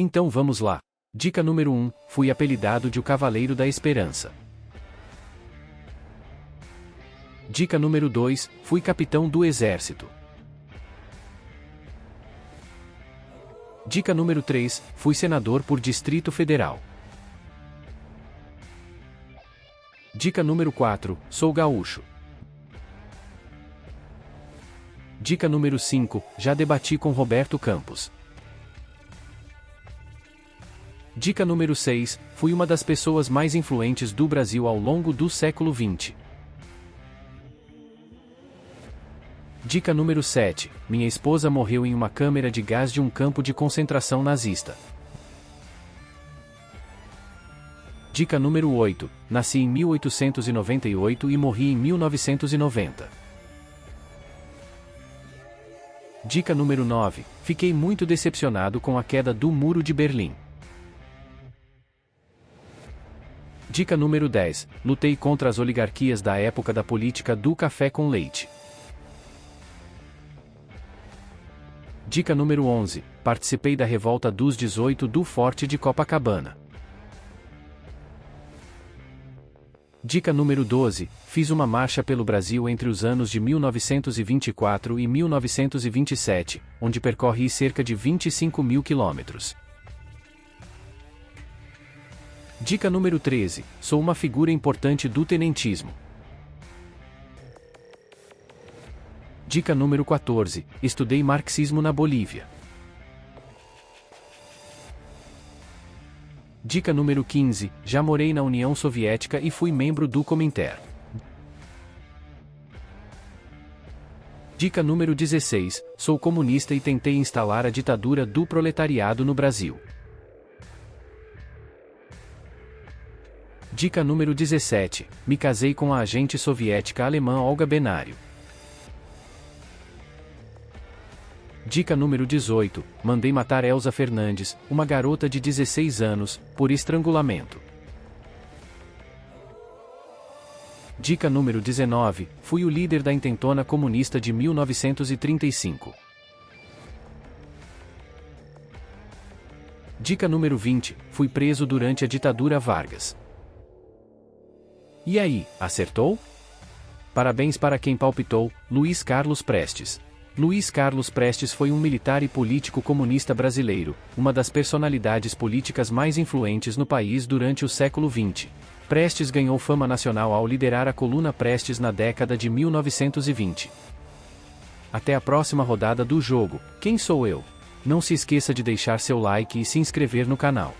Então vamos lá. Dica número 1, fui apelidado de o Cavaleiro da Esperança. Dica número 2, fui capitão do Exército. Dica número 3, fui senador por Distrito Federal. Dica número 4, sou gaúcho. Dica número 5, já debati com Roberto Campos. Dica número 6, fui uma das pessoas mais influentes do Brasil ao longo do século XX. Dica número 7, minha esposa morreu em uma câmara de gás de um campo de concentração nazista. Dica número 8, nasci em 1898 e morri em 1990. Dica número 9, fiquei muito decepcionado com a queda do Muro de Berlim. Dica número 10, lutei contra as oligarquias da época da política do café com leite. Dica número 11, participei da revolta dos 18 do Forte de Copacabana. Dica número 12, fiz uma marcha pelo Brasil entre os anos de 1924 e 1927, onde percorri cerca de 25 mil quilômetros. Dica número 13, sou uma figura importante do tenentismo. Dica número 14, estudei marxismo na Bolívia. Dica número 15, já morei na União Soviética e fui membro do Cominter. Dica número 16, sou comunista e tentei instalar a ditadura do proletariado no Brasil. Dica número 17, me casei com a agente soviética alemã Olga Benário. Dica número 18, mandei matar Elza Fernandes, uma garota de 16 anos, por estrangulamento. Dica número 19, fui o líder da intentona comunista de 1935. Dica número 20, fui preso durante a ditadura Vargas. E aí, acertou? Parabéns para quem palpitou, Luiz Carlos Prestes. Luiz Carlos Prestes foi um militar e político comunista brasileiro, uma das personalidades políticas mais influentes no país durante o século XX. Prestes ganhou fama nacional ao liderar a coluna Prestes na década de 1920. Até a próxima rodada do jogo, Quem Sou Eu? Não se esqueça de deixar seu like e se inscrever no canal.